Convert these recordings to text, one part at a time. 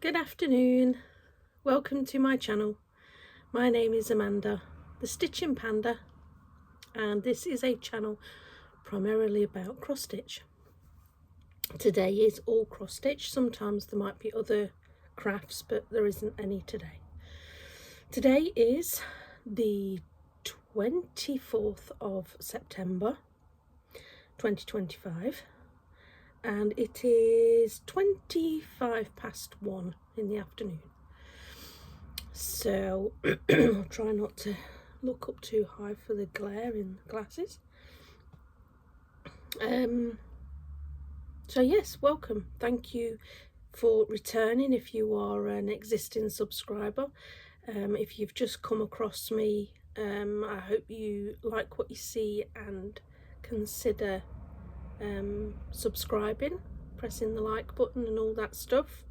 Good afternoon, welcome to my channel. My name is Amanda, the Stitching Panda, and this is a channel primarily about cross stitch. Today is all cross stitch. Sometimes there might be other crafts, but there isn't any today. Today is the 24th of September 2025. And it is 1:25 in the afternoon. So I'll try not to look up too high for the glare in the glasses. So yes, welcome. Thank you for returning if you are an existing subscriber. If you've just come across me, I hope you like what you see and consider subscribing, pressing the like button and all that stuff.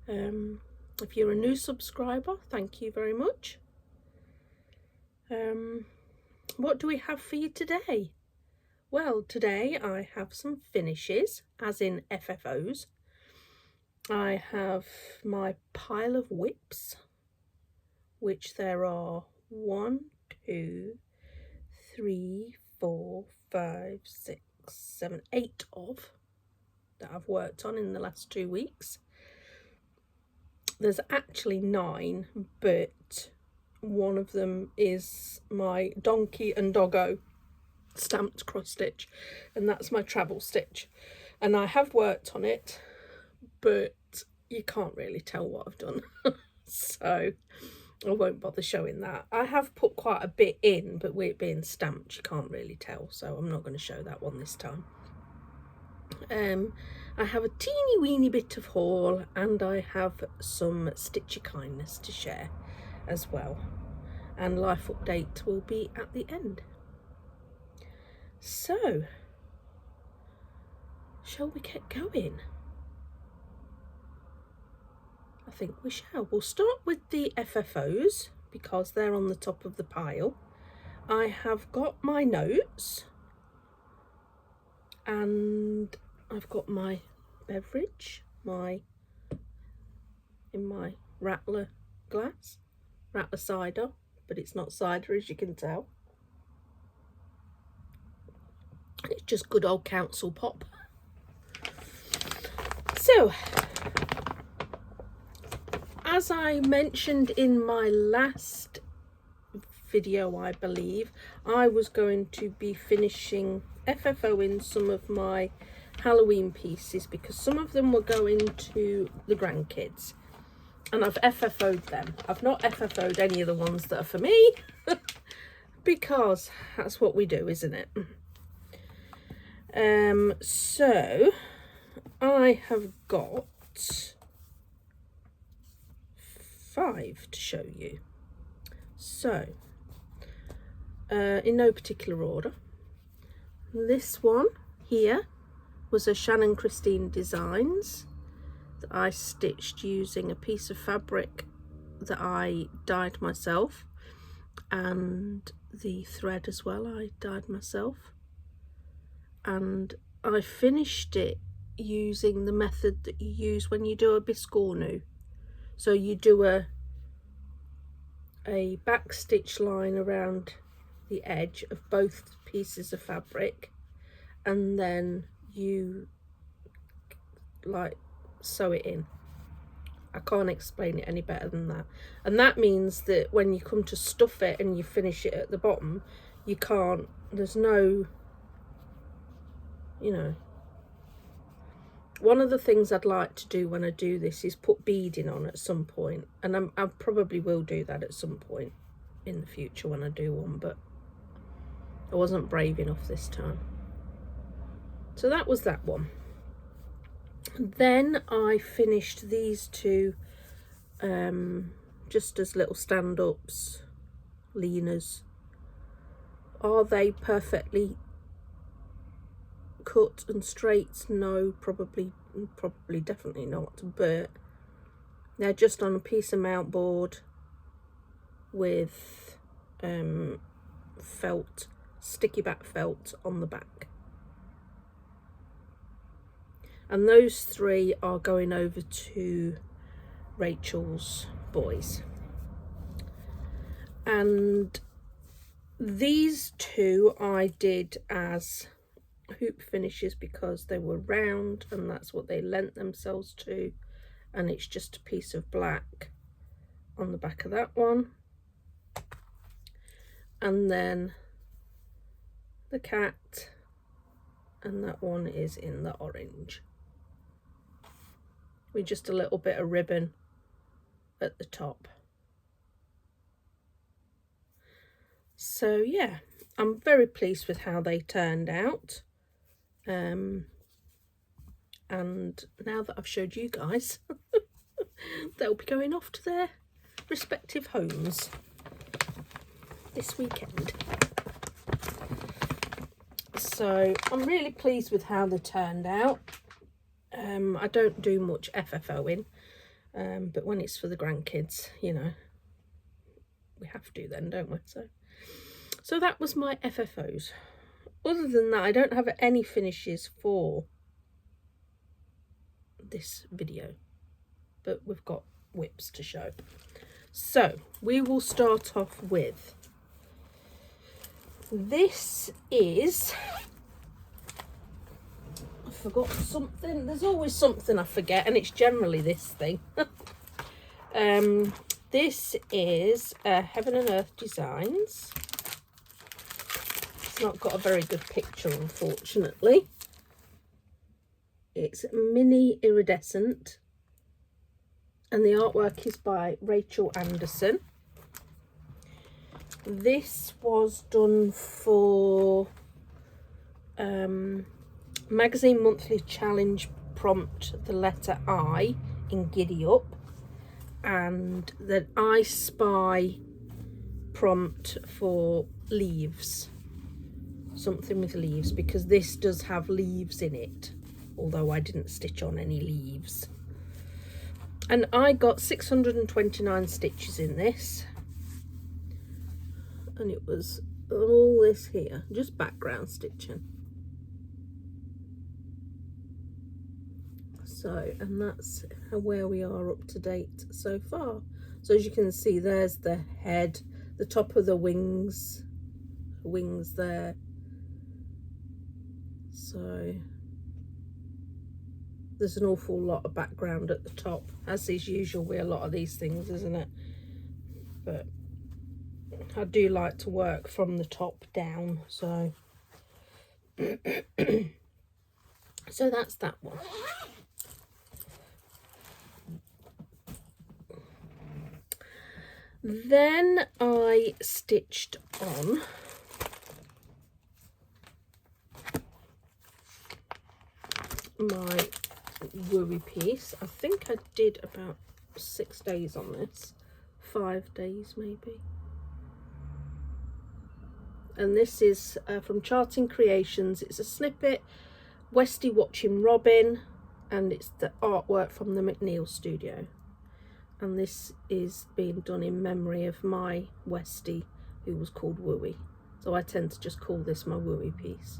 If you're a new subscriber, thank you very much. What do we have for you today? Well, today I have some finishes, as in FFOs. I have my pile of whips, which there are 1, 2, 3, 4, 5, 6, 7, 8 of that I've worked on in the last 2 weeks. There's actually 9, but one of them is my donkey and doggo stamped cross stitch, and that's my travel stitch, and I have worked on it, but you can't really tell what I've done. So I won't bother showing that. I have put quite a bit in, but with it being stamped you can't really tell, so I'm not going to show that one this time. I have a teeny weeny bit of haul, and I have some Stitchy kindness to share as well, and life update will be at the end. So shall we get going? I think we shall. We'll start with the FFOs because they're on the top of the pile. I have got my notes, and I've got my beverage, in my rattler glass, rattler cider, but it's not cider as you can tell. It's just good old council pop. So, as I mentioned in my last video, I believe, I was going to be finishing FFOing some of my Halloween pieces because some of them were going to the grandkids, and I've FFO'd them. I've not FFO'd any of the ones that are for me because that's what we do, isn't it? So I have got 5 to show you. So in no particular order, this one here was a Shannon Christine Designs that I stitched using a piece of fabric that I dyed myself, and the thread as well I dyed myself, and I finished it using the method that you use when you do a biscornu. So you do a back stitch line around the edge of both pieces of fabric, and then you like sew it in. I can't explain it any better than that. And that means that when you come to stuff it and you finish it at the bottom, you can't, there's no, you know. One of the things I'd like to do when I do this is put beading on at some point, and I probably will do that at some point in the future when I do one, but I wasn't brave enough this time. So that was that one. Then I finished these 2 just as little stand-ups, leaners. Are they perfectly cut and straight? No, probably definitely not, but they're just on a piece of mount board with felt, sticky back felt on the back. And those 3 are going over to Rachel's boys. And these two I did as hoop finishes because they were round and that's what they lent themselves to, and it's just a piece of black on the back of that one, and then the cat, and that one is in the orange with just a little bit of ribbon at the top. So yeah, I'm very pleased with how they turned out. And now that I've showed you guys, they'll be going off to their respective homes this weekend. So I'm really pleased with how they turned out. I don't do much FFOing, but when it's for the grandkids, you know, we have to then, don't we? So that was my FFOs. Other than that, I don't have any finishes for this video, but we've got whips to show. So we will start off with, this is, I forgot something. There's always something I forget, and it's generally this thing. This is Heaven and Earth Designs. It's not got a very good picture, unfortunately. It's mini iridescent, and the artwork is by Rachel Anderson. This was done for Magazine Monthly Challenge prompt, the letter I in Giddy Up, and the I Spy prompt for leaves, something with leaves, because this does have leaves in it, although I didn't stitch on any leaves. And I got 629 stitches in this, and it was all this here, just background stitching. So, and that's where we are up to date so far. So as you can see, there's the head, the top of the wings there. So there's an awful lot of background at the top, as is usual with a lot of these things, isn't it? But I do like to work from the top down, so so that's that one. Then I stitched on my Wowie piece. I think I did about 6 days on this, 5 days maybe. And this is from Charting Creations. It's a snippet, Westy Watching Robin, and it's the artwork from the McNeil studio. And this is being done in memory of my Westy, who was called Wowie. So I tend to just call this my Wowie piece.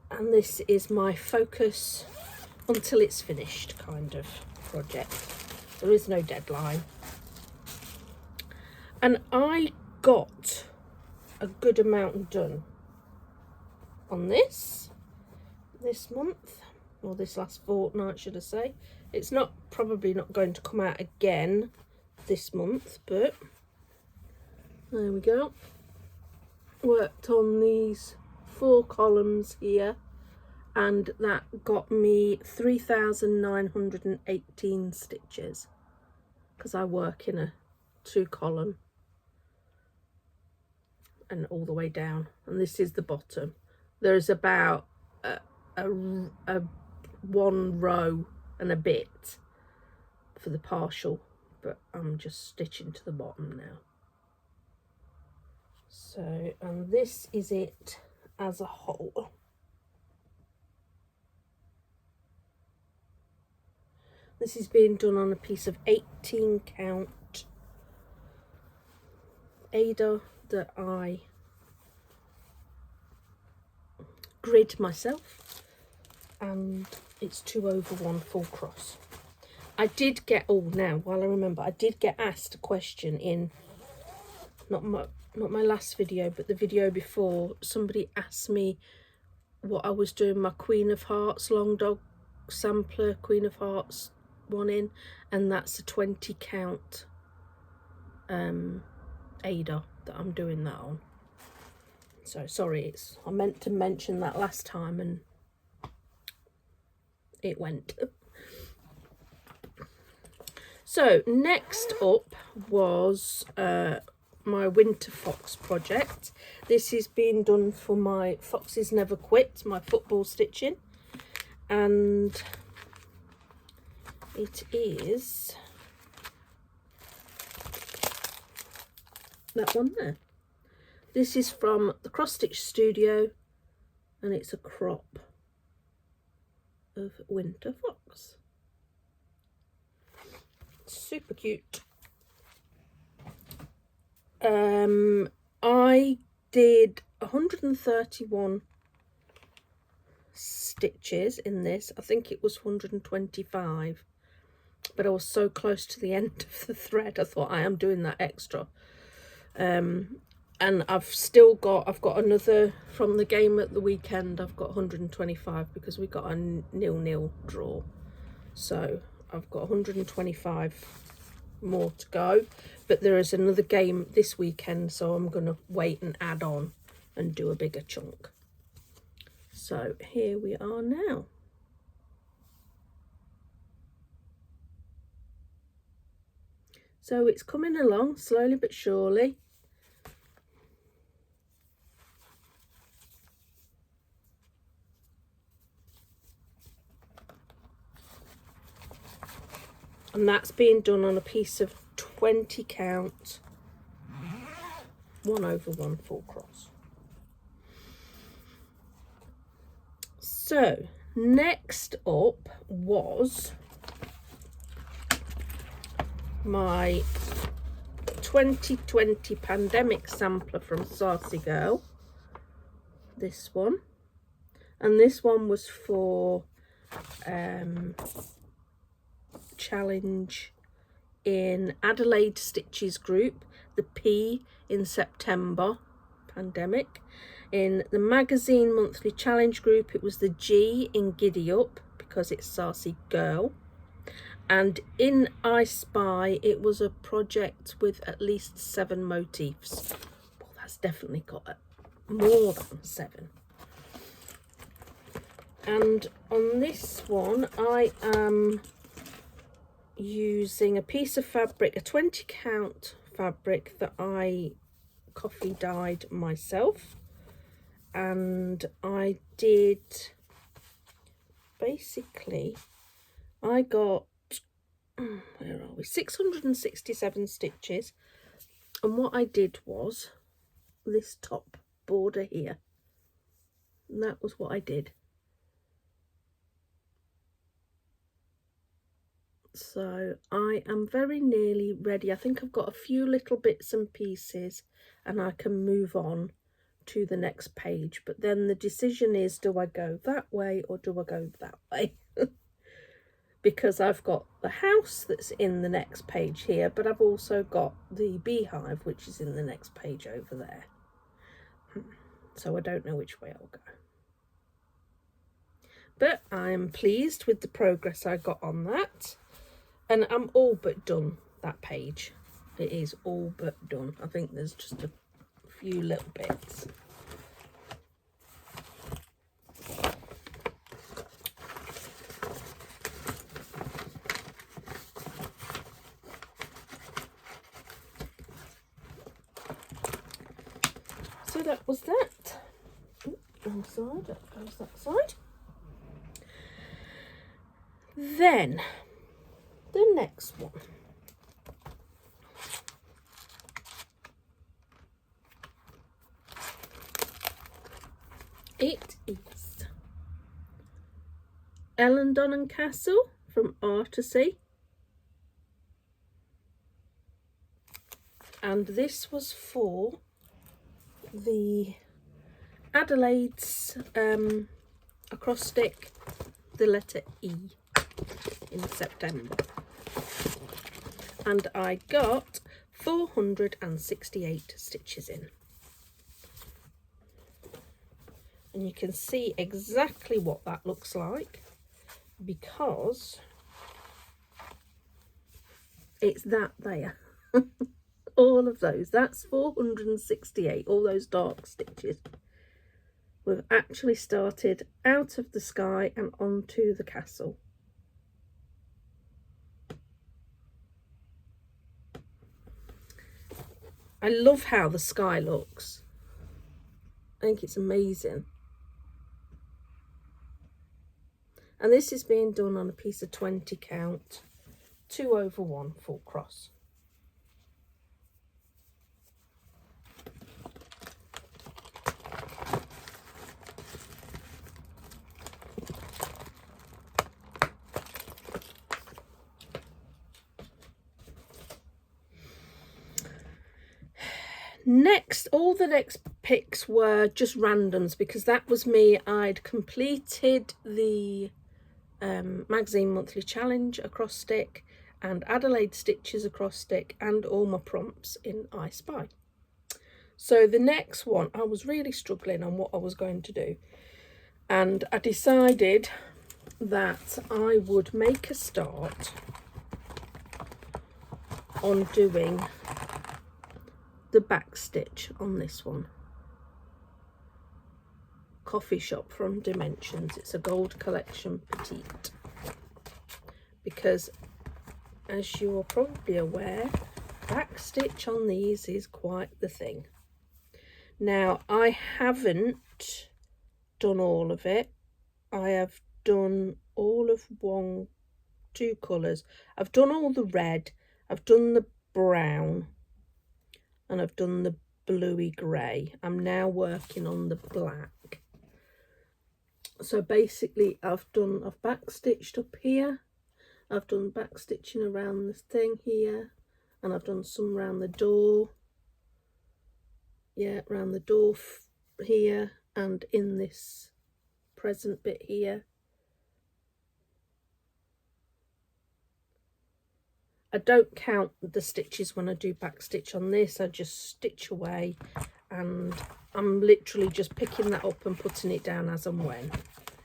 And this is my focus until it's finished kind of project. There is no deadline. And I got a good amount done on this month, or this last fortnight, should I say. It's probably not going to come out again this month, but there we go. Worked on these 4 columns here, and that got me 3,918 stitches, because I work in a 2 column and all the way down, and this is the bottom. There's about a 1 row and a bit for the partial, but I'm just stitching to the bottom now. So, and this is it as a whole. This is being done on a piece of 18 count Ada that I grid myself. and it's 2 over 1 full cross. I did get, oh now while I remember, I did get asked a question in not my last video, but the video before. Somebody asked me what I was doing my Queen of Hearts long dog sampler, Queen of Hearts one in, and that's a 20 count Ada that I'm doing that on. So sorry, I meant to mention that last time and it went. So next up was my Winter Fox project. This is being done for my Foxes Never Quit, my football stitching, and it is that one there. This is from the Cross Stitch Studio, and it's a crop of Winter Fox. Super cute. I did 131 stitches in this. I think it was 125, but I was so close to the end of the thread I thought I am doing that extra. And I've got another from the game at the weekend. I've got 125 because we got a 0-0 draw, so I've got 125 more to go, but there is another game this weekend, so I'm gonna wait and add on and do a bigger chunk. So here we are now. So it's coming along slowly but surely. And that's being done on a piece of 20 count 1 over 1 full cross. So next up was my 2020 pandemic sampler from Saucy Girl, this one, and this one was for challenge in Adelaide Stitches group, the P in September pandemic. In the magazine monthly challenge group, it was the G in Giddy Up because it's Saucy Girl, and in I Spy it was a project with at least 7 motifs. Well, that's definitely got more than 7. And on this one I am using a piece of fabric, a 20 count fabric that I coffee dyed myself, and I did basically, I got, where are we, 667 stitches, and what I did was this top border here, and that was what I did. So I am very nearly ready. I think I've got a few little bits and pieces and I can move on to the next page, but then the decision is, do I go that way or do I go that way? Because I've got the house that's in the next page here, but I've also got the beehive which is in the next page over there. So I don't know which way I'll go. But I'm pleased with the progress I got on that. And I'm all but done that page. It is all but done. I think there's just a few little bits. So that was that. One side, that goes that side. Then the next one. It is Ellendon and Castle from Artisy. And this was for the Adelaide's acrostic the letter E in September. And I got 468 stitches in. And you can see exactly what that looks like, because it's that there. All of those, that's 468, all those dark stitches. We've actually started out of the sky and onto the castle. I love how the sky looks. I think it's amazing. And this is being done on a piece of 20 count, 2/1 full cross. Next, all the next picks were just randoms, because that was me. I'd completed the magazine monthly challenge across stick and Adelaide stitches across stick and all my prompts in I Spy. So the next one, I was really struggling on what I was going to do, and I decided that I would make a start on doing the back stitch on this one. Coffee Shop from Dimensions. It's a gold collection petite, because as you're probably aware, back stitch on these is quite the thing. Now, I haven't done all of it. I have done all of two colours. I've done all the red, I've done the brown, and I've done the bluey grey. I'm now working on the black. So basically I've back stitched up here, I've done back stitching around this thing here, and I've done some around the door, yeah, around the door here, and in this present bit here. I don't count the stitches when I do back stitch on this. I just stitch away, and I'm literally just picking that up and putting it down as and when.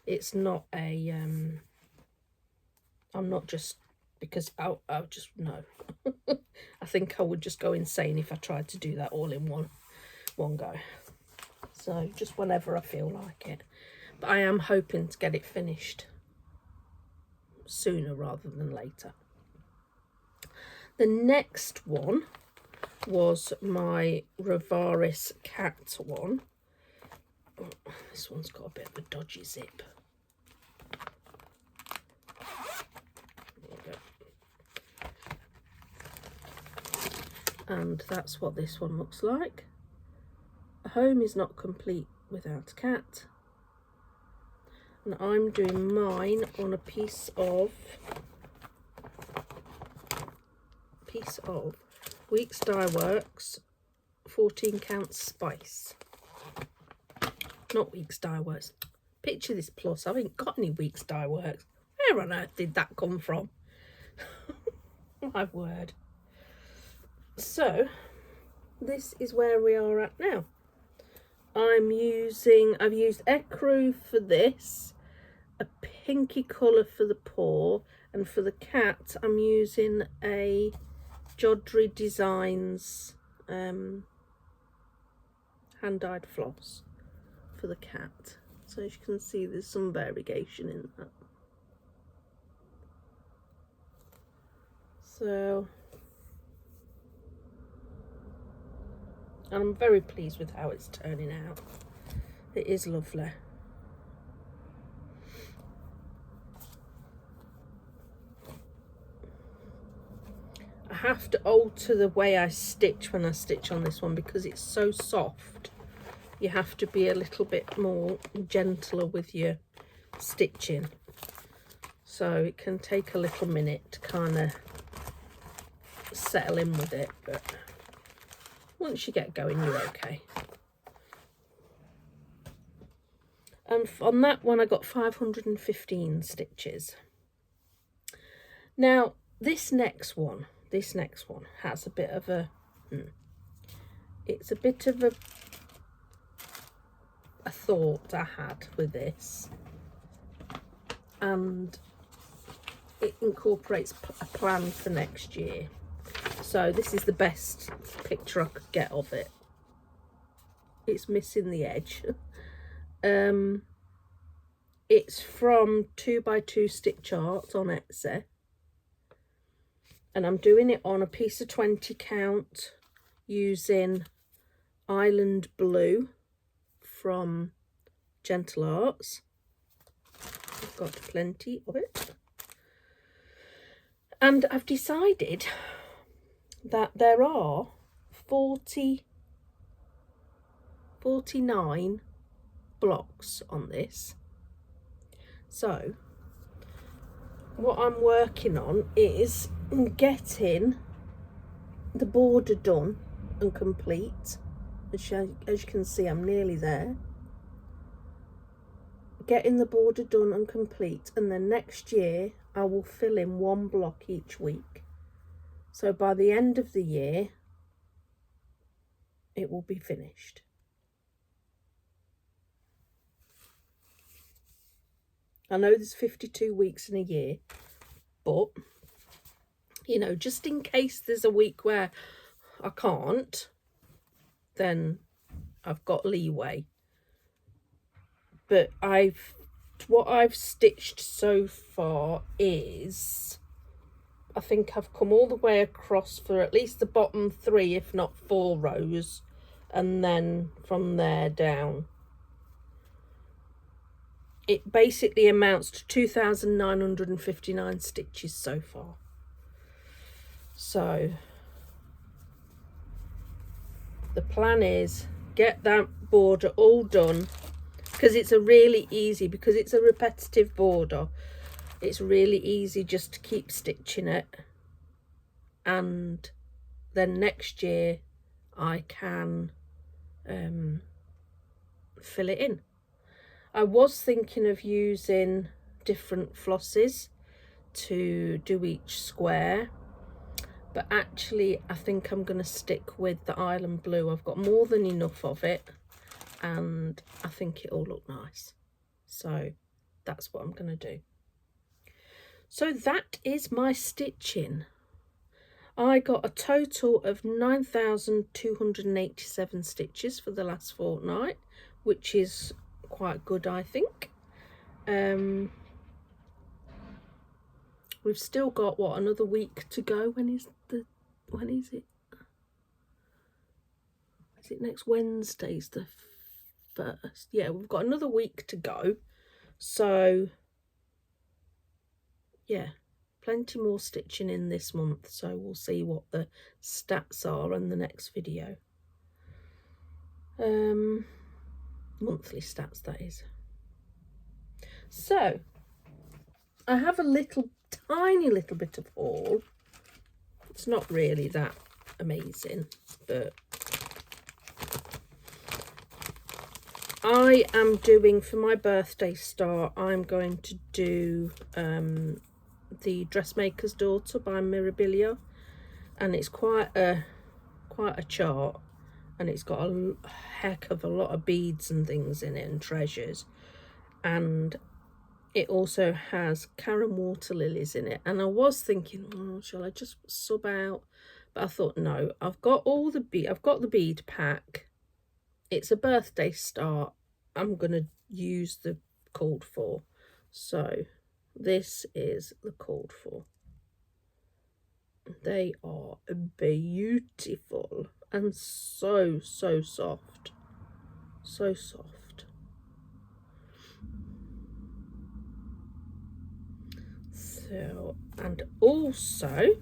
It's not a I'm not just, because I'll just, no. I think I would just go insane if I tried to do that all in one go. So just whenever I feel like it. But I am hoping to get it finished sooner rather than later. The next one was my Rivaris cat one. Oh, this one's got a bit of a dodgy zip. There we go. And that's what this one looks like. A home is not complete without a cat. And I'm doing mine on a piece of Weeks Dye Works 14 count spice. Not Weeks Dye Works. Picture this plus. I haven't got any Weeks Dye Works. Where on earth did that come from? My word. So this is where we are at now. I've used ecru for this, a pinky colour for the paw, and for the cat I'm using a Jodrey Designs hand-dyed floss for the cat. So as you can see, there's some variegation in that. So I'm very pleased with how it's turning out. It is lovely. I have to alter the way I stitch when I stitch on this one because it's so soft. You have to be a little bit more gentler with your stitching. So it can take a little minute to kind of settle in with it, but once you get going, you're okay. And on that one I got 515 stitches. Now this next one has a bit of a it's a bit of a thought I had with this, and it incorporates a plan for next year. So this is the best picture I could get of it. It's missing the edge. It's from 2x2 Stitch Art on Etsy, and I'm doing it on a piece of 20 count using Island Blue from Gentle Arts. I've got plenty of it, and I've decided that there are 49 blocks on this. So what I'm working on is getting the border done and complete. As you can see, I'm nearly there. Getting the border done and complete, and then next year I will fill in one block each week. So by the end of the year it will be finished. I know there's 52 weeks in a year, but you know, just in case there's a week where I can't, then I've got leeway. But what I've stitched so far is, I think I've come all the way across for at least the bottom 3, if not 4 rows, and then from there down. It basically amounts to 2,959 stitches so far. So the plan is get that border all done, because it's a repetitive border. It's really easy just to keep stitching it, and then next year I can fill it in. I was thinking of using different flosses to do each square, but actually I think I'm going to stick with the Island Blue. I've got more than enough of it, and I think it'll look nice. So that's what I'm going to do. So that is my stitching. I got a total of 9,287 stitches for the last fortnight, which is quite good, I think. We've still got another week to go. When is it? Is it next Wednesday's the 1st? Yeah, we've got another week to go. So yeah, plenty more stitching in this month, so we'll see what the stats are in the next video. Monthly stats, that is. So I have a tiny little bit of haul. It's not really that amazing, but I am doing, for my birthday star, I'm going to do the Dressmaker's Daughter by Mirabilia, and it's quite a chart, and it's got a heck of a lot of beads and things in it and treasures, and it also has Karen water lilies in it. And I was thinking, oh, shall I just sub out? But I thought, no, I've got the bead pack. It's a birthday star. I'm gonna use the called for. So this is the called for. They are beautiful and so soft. So soft. So, and also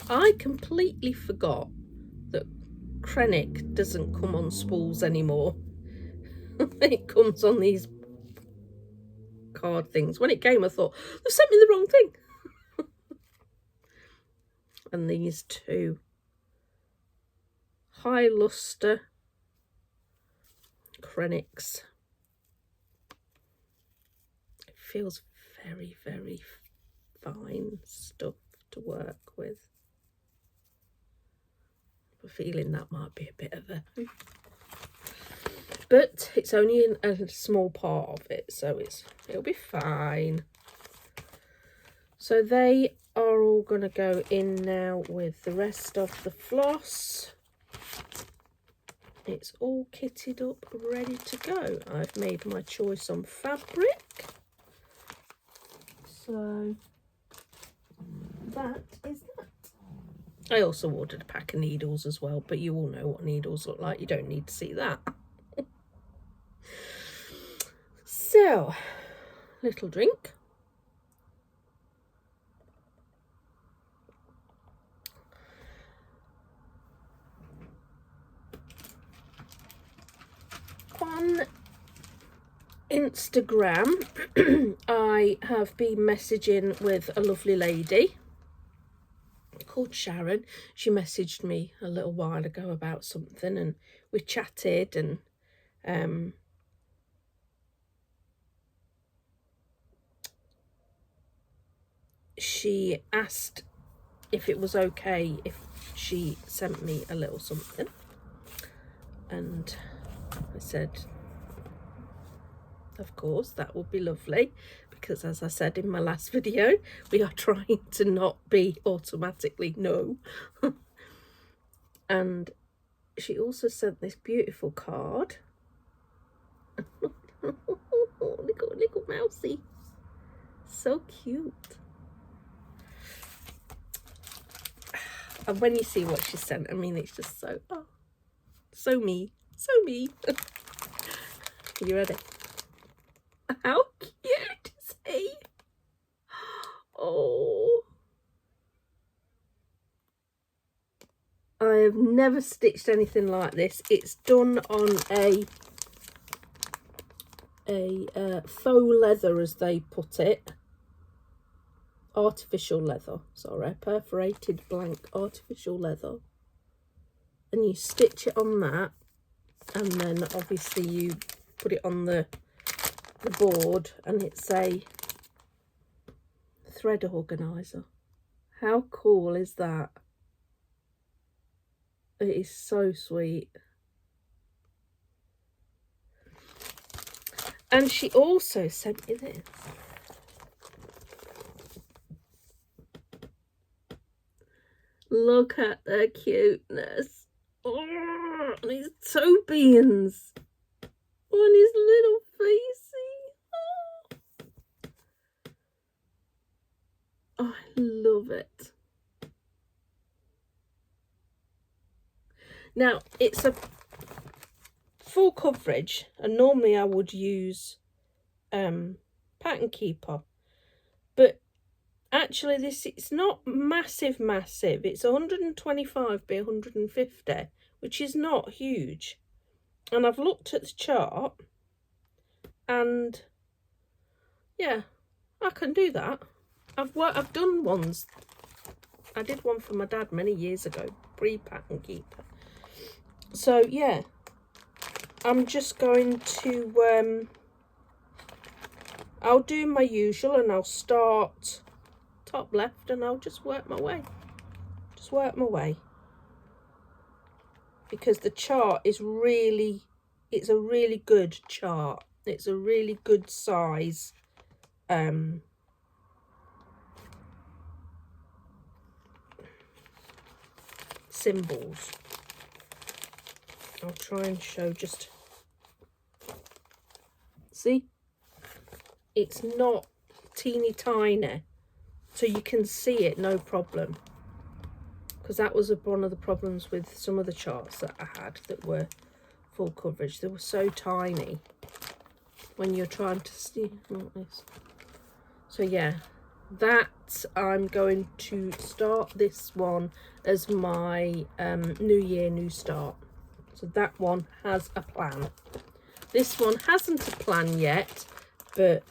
I completely forgot that Krennic doesn't come on spools anymore. It comes on these card things. When it came, I thought, they've sent me the wrong thing. And these two high luster Krennic's. It feels very, very fine stuff to work with. I'm feeling that might be a bit of a... But it's only in a small part of it, so it'll be fine. So they are all going to go in now with the rest of the floss. It's all kitted up, ready to go. I've made my choice on fabric. So that is that. I also ordered a pack of needles as well, but you all know what needles look like. You don't need to see that. So, little drink. On Instagram, I have been messaging with a lovely lady called Sharon. She messaged me a little while ago about something, and we chatted, and she asked if it was okay if she sent me a little something, and I said, of course, that would be lovely, because as I said in my last video, we are trying to not be automatically no. And she also sent this beautiful card. Little mousey, so cute. And when you see what she sent, I mean, it's just so, oh, so me, so me. You ready? How cute is he? Oh, I have never stitched anything like this. It's done on a faux leather, as they put it. Artificial leather, sorry, perforated blank artificial leather. And you stitch it on that, and then obviously you put it on the board, and it's a thread organizer. How cool is that? It is so sweet. And she also sent me this. Look at the cuteness. Oh, and his toe beans on his little facey. Oh, I love it. Now, it's a full coverage, and normally I would use pattern keeper, but actually it's not massive. It's 125 by 150, which is not huge. And I've looked at the chart, and yeah, I can do that. I've done ones. I did one for my dad many years ago, pre-pattern keeper. So yeah, I'm just going to I'll do my usual, and I'll start top left, and I'll just work my way. Because the chart is really, it's a really good chart. It's a really good size symbols. I'll try and show just, see, it's not teeny tiny, so you can see it no problem, because that was one of the problems with some of the charts that I had that were full coverage. They were so tiny when you're trying to see like this. So yeah, that I'm going to start this one as my new year, new start. So that one has a plan. This one hasn't a plan yet, but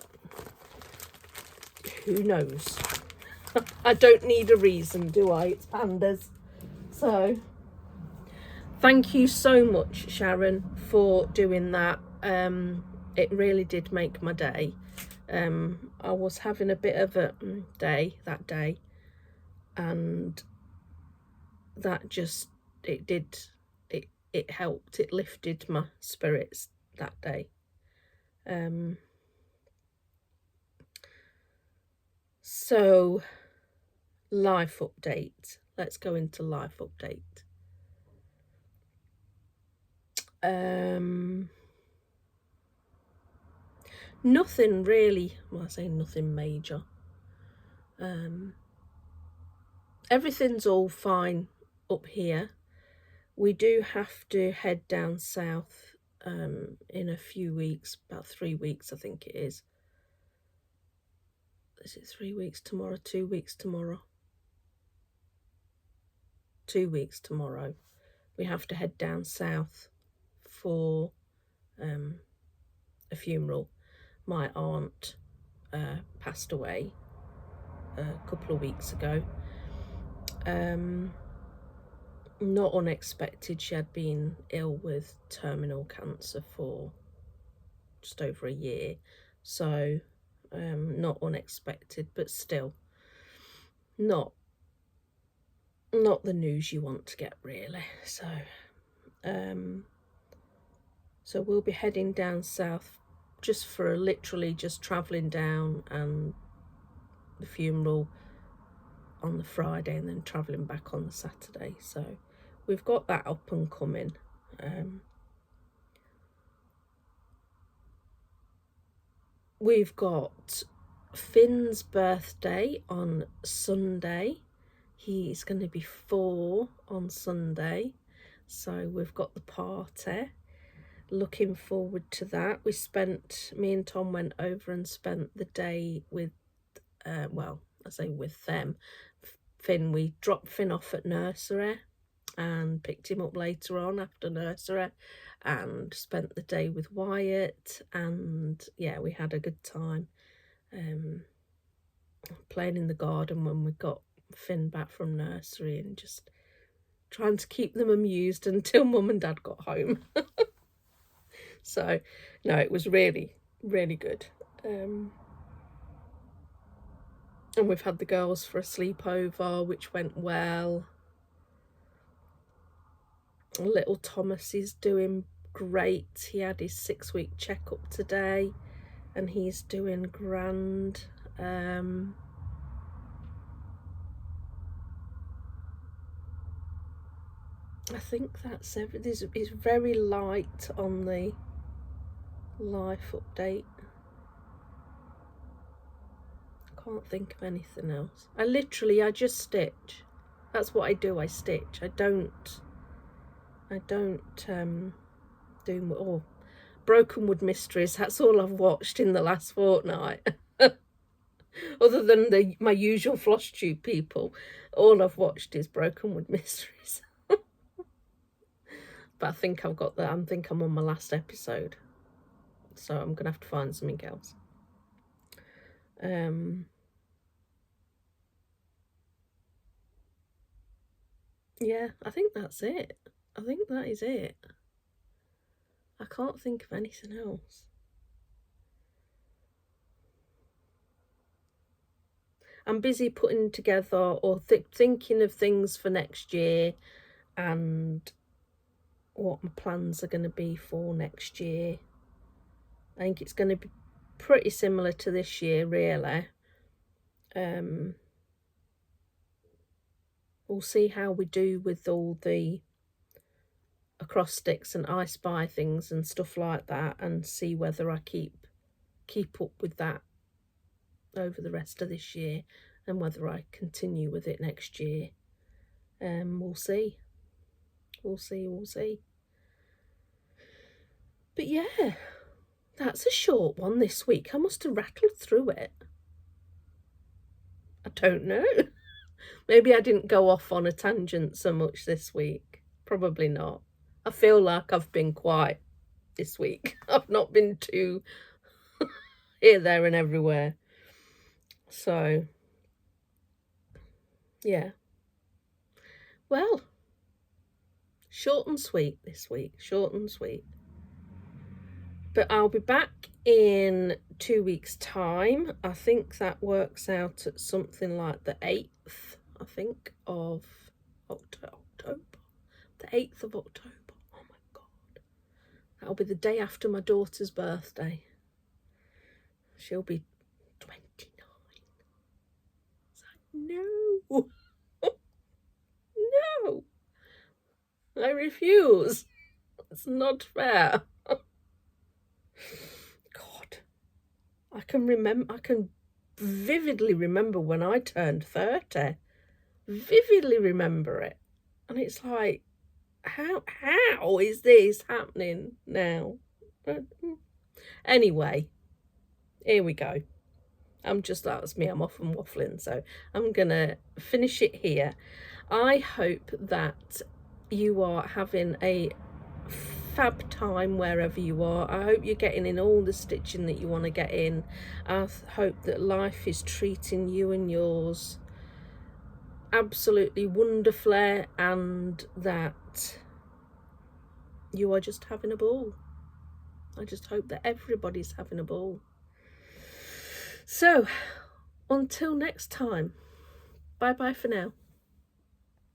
who knows? I don't need a reason, do I? It's pandas. So thank you so much, Sharon, for doing that. It really did make my day. I was having a bit of a day that day, and that just it helped. It lifted my spirits that day. So life update. Let's go into life update. Nothing really. Well, I say nothing major. Everything's all fine up here. We do have to head down south in a few weeks, about 3 weeks, I think it is. Is it 3 weeks tomorrow? 2 weeks tomorrow? 2 weeks tomorrow. We have to head down south for a funeral. My aunt passed away a couple of weeks ago. Not unexpected. She had been ill with terminal cancer for just over a year, so not unexpected, but still not the news you want to get, really. So we'll be heading down south just for literally just travelling down, and the funeral on the Friday, and then travelling back on the Saturday. So we've got that up and coming. We've got Finn's birthday on Sunday. He's going to be 4 on Sunday, so we've got the party. Looking forward to that. Me and Tom went over and spent the day with, well, I say with them, Finn. We dropped Finn off at nursery and picked him up later on after nursery, and spent the day with Wyatt, and yeah, we had a good time playing in the garden when we got Finn back from nursery, and just trying to keep them amused until Mum and Dad got home. So no, it was really, really good. And we've had the girls for a sleepover, which went well. Little Thomas is doing great. He had his 6-week checkup today, and he's doing grand. I think that's everything. It's very light on the life update. I can't think of anything else. I just stitch. That's what I do. I stitch. I don't do Broken Wood Mysteries. That's all I've watched in the last fortnight. Other than my usual floss tube people, all I've watched is Broken Wood Mysteries. But I think I'm on my last episode, so I'm gonna have to find something else. Yeah, I think that's it. I think that is it. I can't think of anything else. I'm busy putting together or thinking of things for next year, and what my plans are going to be for next year. I think it's going to be pretty similar to this year, really. We'll see how we do with all the acrostics and I Spy things and stuff like that, and see whether I keep up with that over the rest of this year, and whether I continue with it next year. We'll see. But yeah, that's a short one this week. I must have rattled through it. I don't know. Maybe I didn't go off on a tangent so much this week. Probably not. I feel like I've been quiet this week. I've not been too here, there and everywhere. So, yeah. Well, short and sweet this week. Short and sweet. But I'll be back in 2 weeks' time. I think that works out at something like the 8th, I think, of October. The 8th of October. Oh my God. That'll be the day after my daughter's birthday. She'll be 29. It's like, no. No. I refuse. It's not fair. God. I can vividly remember when I turned 30. Vividly remember it. And it's like, how is this happening now? Anyway, here we go. That's me, I'm off and waffling, so I'm gonna finish it here. I hope that you are having a fab time wherever you are. I hope you're getting in all the stitching that you want to get in. I hope that life is treating you and yours absolutely wonderfully, and that you are just having a ball. I just hope that everybody's having a ball. So, until next time, bye bye for now.